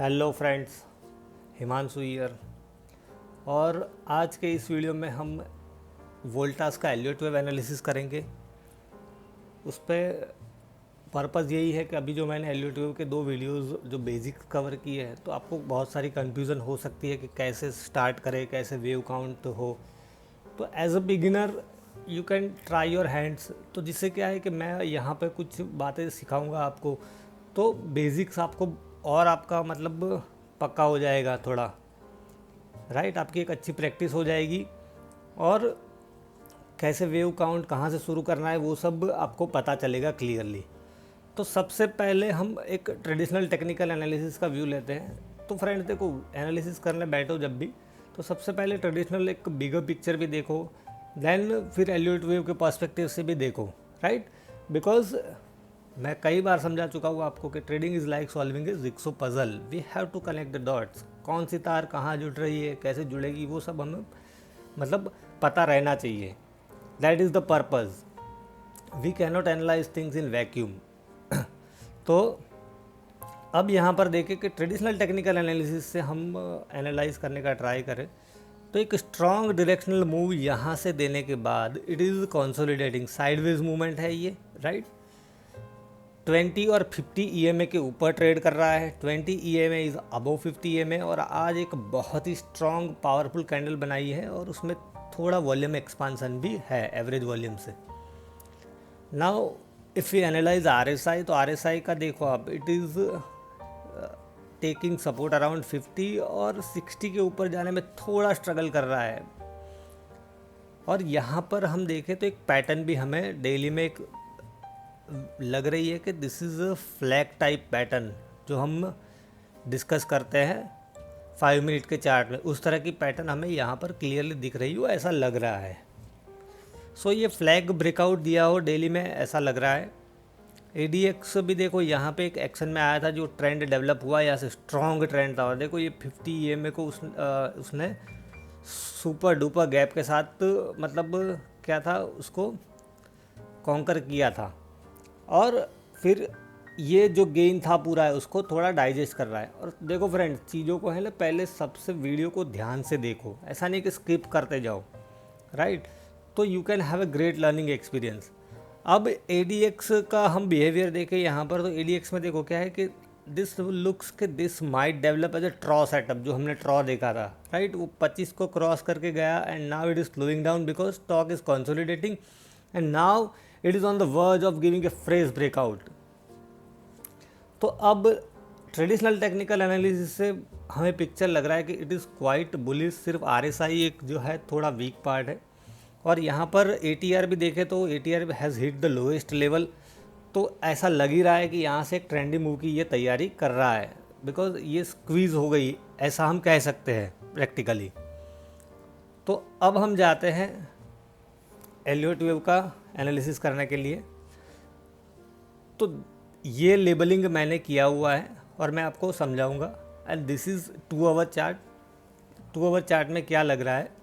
Hello friends, Himanshu year. और आज के इस वीडियो में हम वोल्टास का एलियट वेव एनालिसिस करेंगे। उस पर पर्पज़ यही है कि अभी जो मैंने एलियट वेव के दो वीडियोस जो बेसिक कवर किए हैं, तो आपको बहुत सारी कन्फ्यूज़न हो सकती है कि कैसे स्टार्ट करें, कैसे वेव काउंट हो। तो as a beginner you can try your hands. तो जिससे क्या है कि मैं यहाँ पे कुछ बातें सिखाऊंगा आपको, तो बेसिक्स आपको और आपका मतलब पक्का हो जाएगा थोड़ा, राइट। आपकी एक अच्छी प्रैक्टिस हो जाएगी और कैसे वेव काउंट कहाँ से शुरू करना है वो सब आपको पता चलेगा क्लियरली। तो सबसे पहले हम एक ट्रेडिशनल टेक्निकल एनालिसिस का व्यू लेते हैं। तो फ्रेंड्स देखो, एनालिसिस करने बैठो जब भी, तो सबसे पहले ट्रेडिशनल एक बिगर पिक्चर भी देखो, देन फिर एलियट वेव के पर्सपेक्टिव से भी देखो, राइट। बिकॉज मैं कई बार समझा चुका हूँ आपको कि trading is like solving a jigsaw puzzle. We have to connect the dots. कौन सी तार कहाँ जुड़ रही है, कैसे जुड़ेगी, वो सब हमें मतलब पता रहना चाहिए। That is the purpose. We can not analyse things in vacuum. तो अब यहाँ पर देखें कि ट्रेडिशनल टेक्निकल एनालिसिस से हम एनालाइज करने का ट्राई करें, तो एक स्ट्रॉन्ग डायरेक्शनल मूव यहाँ से देने के बाद it is consolidating sideways movement है ये, राइट। 20 और 50 EMA के ऊपर ट्रेड कर रहा है। 20 EMA इज़ अबव 50 EMA। और आज एक बहुत ही स्ट्रॉन्ग पावरफुल कैंडल बनाई है और उसमें थोड़ा वॉल्यूम एक्सपांसन भी है एवरेज वॉल्यूम से। Now if you analyse RSI, तो RSI का देखो आप, it is taking support around 50 और 60 के ऊपर जाने में थोड़ा स्ट्रगल कर रहा है। और यहाँ पर हम देखें तो एक पैटर्न भी हमें डेली में एक लग रही है कि this is a flag type pattern, जो हम डिस्कस करते हैं 5 मिनट के चार्ट में। उस तरह की पैटर्न हमें यहाँ पर क्लियरली दिख रही हो, ऐसा लग रहा है। सो ये फ्लैग ब्रेकआउट दिया हो डेली में, ऐसा लग रहा है। ADX भी देखो, यहाँ पे एक एक्शन में आया था, जो ट्रेंड डेवलप हुआ, यहाँ से स्ट्रॉन्ग ट्रेंड था। और देखो ये 50 EMA को उसने सुपर डुपर गैप के साथ मतलब क्या था, उसको कॉन्कर किया था। और फिर ये जो गेन था पूरा है उसको थोड़ा डाइजेस्ट कर रहा है। और देखो फ्रेंड्स, चीज़ों को है ना, पहले सबसे वीडियो को ध्यान से देखो, ऐसा नहीं कि स्किप करते जाओ, राइट। तो you can have a great learning experience. अब ADX का हम बिहेवियर देखें यहाँ पर, तो ADX में देखो क्या है कि दिस लुक्स के this might develop as a ट्रॉ सेटअप, जो हमने ट्रॉ देखा था, राइट। वो 25 को क्रॉस करके गया and now it is slowing down because stock is consolidating and now it is on the verge of giving a fresh breakout. तो अब ट्रेडिशनल टेक्निकल एनालिसिस से हमें पिक्चर लग रहा है कि इट इज़ क्वाइट बुलिश। सिर्फ RSI एक जो है थोड़ा वीक पार्ट है। और यहाँ पर ATR भी देखें तो ATR has hit the lowest level. तो ऐसा लग ही रहा है कि यहाँ से एक ट्रेंडी मूव की ये तैयारी कर रहा है, बिकॉज ये स्क्वीज़ हो गई, ऐसा हम कह सकते हैं प्रैक्टिकली। तो अब हम जाते हैं एलियट वेव का एनालिसिस करने के लिए। तो ये लेबलिंग मैंने किया हुआ है और मैं आपको समझाऊंगा। And this is 2 our chart. 2 our chart में क्या लग रहा है,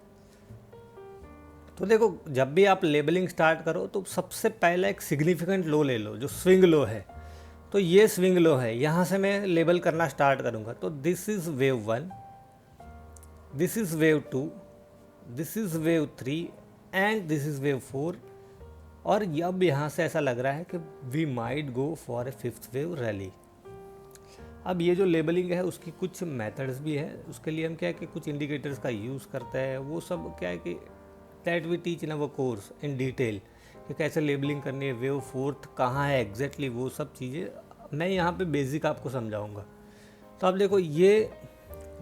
तो देखो, जब भी आप लेबलिंग स्टार्ट करो तो सबसे पहला एक सिग्निफिकेंट लो ले लो, जो स्विंग लो है। तो ये स्विंग लो है, यहाँ से मैं लेबल करना स्टार्ट करूँगा। तो this is wave 1, this is wave 2, this is wave 3 and this is wave 4। और अब यहाँ से ऐसा लग रहा है कि we might go for a 5th wave rally. अब ये जो लेबलिंग है उसकी कुछ मेथड्स भी है। उसके लिए हम क्या है कि कुछ इंडिकेटर्स का यूज़ करते हैं। वो सब क्या है कि that we teach in our course in detail, कि कैसे लेबलिंग करनी है, वेव 4th कहाँ है एग्जैक्टली, वो सब चीज़ें मैं यहाँ पे बेसिक आपको समझाऊँगा। तो अब देखो, ये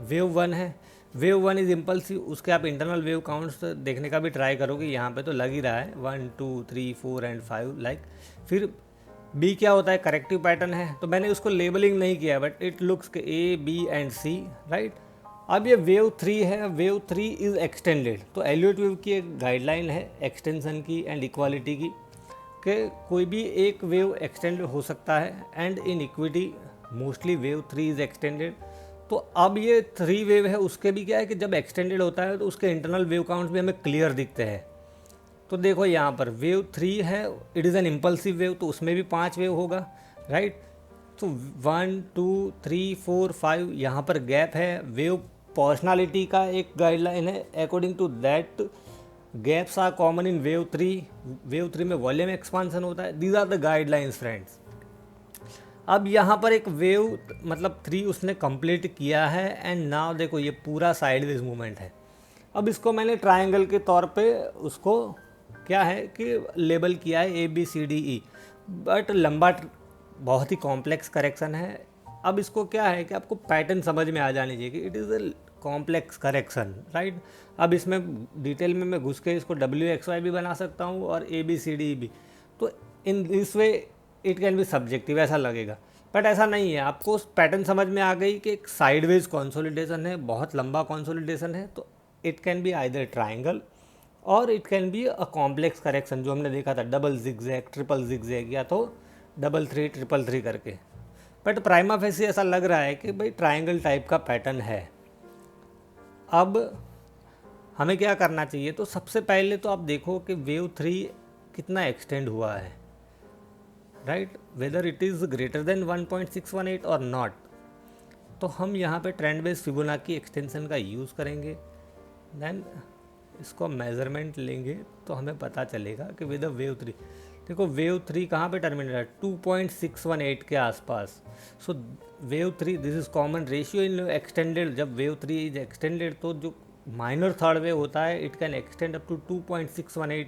वेव 1 है। Wave 1 is impulsive. उसके आप इंटरनल वेव काउंट्स देखने का भी ट्राई करोगे, यहाँ पे तो लग ही रहा है 1 2 3 4 एंड 5 लाइक। फिर बी क्या होता है, करेक्टिव पैटर्न है। तो मैंने उसको लेबलिंग नहीं किया, बट इट लुक्स के A B and C, right. अब ये वेव 3 है। Wave 3 is extended. तो एलियट वेव की एक गाइडलाइन है एक्सटेंशन की एंड इक्वालिटी की, कि कोई भी एक वेव एक्सटेंड हो सकता है and in equity mostly wave 3 is extended. तो अब ये 3 वेव है, उसके भी क्या है कि जब एक्सटेंडेड होता है तो उसके इंटरनल वेव काउंट्स भी हमें क्लियर दिखते हैं। तो देखो यहाँ पर वेव 3 है, it is an impulsive wave, तो उसमें भी 5 वेव होगा, राइट। तो 1 2 3 4 5 यहाँ पर गैप है। वेव पर्सनालिटी का एक गाइडलाइन है, according to that gaps are common in wave 3। Wave 3 में वॉल्यूम एक्सपांसन होता है। These are the guidelines friends. अब यहाँ पर एक वेव मतलब 3 उसने कंप्लीट किया है एंड नाउ देखो ये पूरा साइडवेज मूवमेंट है। अब इसको मैंने ट्रायंगल के तौर पे उसको क्या है कि लेबल किया है ABCDE, बट लंबा बहुत ही कॉम्प्लेक्स करेक्शन है। अब इसको क्या है कि आपको पैटर्न समझ में आ जानी चाहिए कि it is a complex correction, right. अब इसमें डिटेल में मैं घुस के इसको WXY भी बना सकता हूँ और ABCDE भी। तो in this way it can be subjective, ऐसा लगेगा, बट ऐसा नहीं है। आपको पैटर्न समझ में आ गई कि एक साइडवेज कॉन्सोलिडेशन है, बहुत लंबा कॉन्सोलिडेशन है, तो it can be either triangle और it can be a complex correction, जो हमने देखा था डबल जिगजैग, ट्रिपल जिगजैग, या तो 3-3 3-3 करके। बट प्राइमा फेसी ऐसा लग रहा है कि भाई ट्राइंगल टाइप का पैटर्न है। अब हमें क्या करना चाहिए, तो सबसे पहले तो आप देखो कि वेव 3 कितना एक्सटेंड हुआ है, right, whether it is greater than 1.618 और नॉट। तो हम यहाँ पे ट्रेंड बेस फिबोनाची एक्सटेंशन का यूज़ करेंगे, देन इसको मेजरमेंट लेंगे तो हमें पता चलेगा कि विद वेव 3, देखो वेव 3 कहाँ पे टर्मिनेट है, 2.618 के आसपास। So wave 3 this is common ratio in extended. जब वेव 3 इज एक्सटेंडेड तो जो माइनर थर्ड वेव होता है it can extend up to 2.618,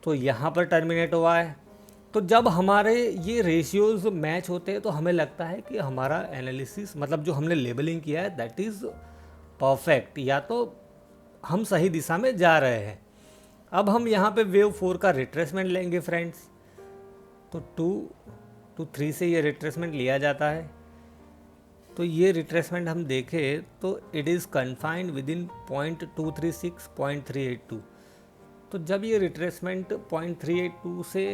तो यहाँ पर टर्मिनेट हुआ है। तो जब हमारे ये रेशियोज मैच होते हैं तो हमें लगता है कि हमारा एनालिसिस मतलब जो हमने लेबलिंग किया है दैट इज़ परफेक्ट, या तो हम सही दिशा में जा रहे हैं। अब हम यहाँ पे वेव 4 का रिट्रेसमेंट लेंगे फ्रेंड्स। तो 2 to 3 से ये रिट्रेसमेंट लिया जाता है। तो ये रिट्रेसमेंट हम देखें तो it is confined with in 0.236 0.382। तो जब ये रिट्रेसमेंट 0.382 से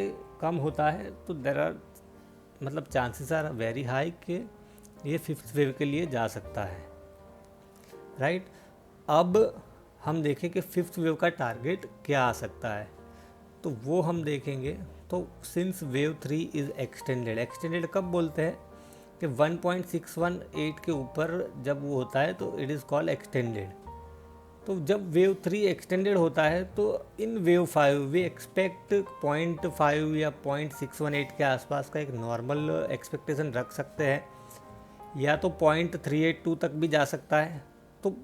कम होता है तो देर आर मतलब चांसेस आर वेरी हाई कि ये फिफ्थ वेव के लिए जा सकता है, राइट। अब हम देखें कि फिफ्थ वेव का टारगेट क्या आ सकता है, तो वो हम देखेंगे। तो सिंस वेव 3 इज़ एक्सटेंडेड कब बोलते हैं कि 1.618 के ऊपर जब वो होता है तो इट इज़ कॉल्ड एक्सटेंडेड। तो जब वेव 3 एक्सटेंडेड होता है तो इन वेव 5 वी एक्सपेक्ट 0.5 या 0.618 के आसपास का एक नॉर्मल एक्सपेक्टेशन रख सकते हैं, या तो 0.382 तक भी जा सकता है। तो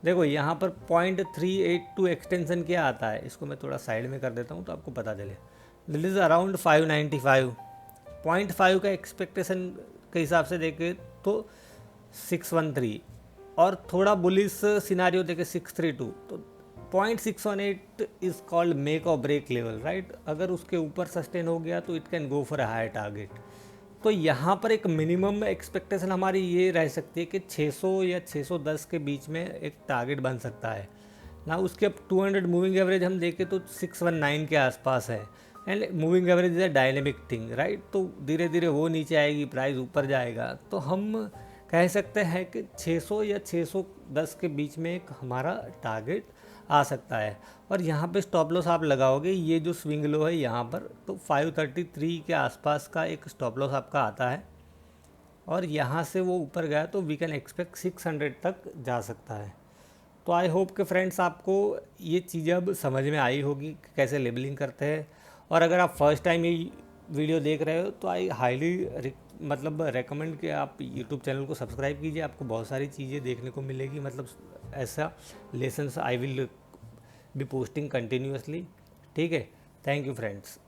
देखो यहाँ पर 0.382 एक्सटेंशन क्या आता है, इसको मैं थोड़ा साइड में कर देता हूँ तो आपको पता चले। This is around 595। 0.5 का एक्सपेक्टेशन के हिसाब से देखें तो 613, और थोड़ा बुलिश सिनारियो देखे 632। तो 0.618 इज़ कॉल्ड मेक और ब्रेक लेवल, राइट। अगर उसके ऊपर सस्टेन हो गया तो it can go for a higher target. तो यहाँ पर एक मिनिमम एक्सपेक्टेशन हमारी ये रह सकती है कि 600 या 610 के बीच में एक टारगेट बन सकता है ना। उसके अब 200 मूविंग एवरेज हम देखें तो 619 के आसपास है, and moving average is a dynamic thing, right. तो धीरे धीरे वो नीचे आएगी, प्राइस ऊपर जाएगा। तो हम कह सकते हैं कि 600 या 610 के बीच में एक हमारा टारगेट आ सकता है। और यहाँ पे स्टॉप लॉस आप लगाओगे, ये जो स्विंग लो है यहाँ पर, तो 533 के आसपास का एक स्टॉप लॉस आपका आता है, और यहाँ से वो ऊपर गया तो वी कैन एक्सपेक्ट 600 तक जा सकता है। तो आई होप कि फ्रेंड्स आपको ये चीज़ें अब समझ में आई होगी कि कैसे लेबलिंग करते हैं। और अगर आप फर्स्ट टाइम ये वीडियो देख रहे हो तो आई हाईली मतलब रेकमेंड कि आप यूट्यूब चैनल को सब्सक्राइब कीजिए। आपको बहुत सारी चीज़ें देखने को मिलेगी, मतलब ऐसा lessons I will be posting continuously, ठीक है। Thank you friends.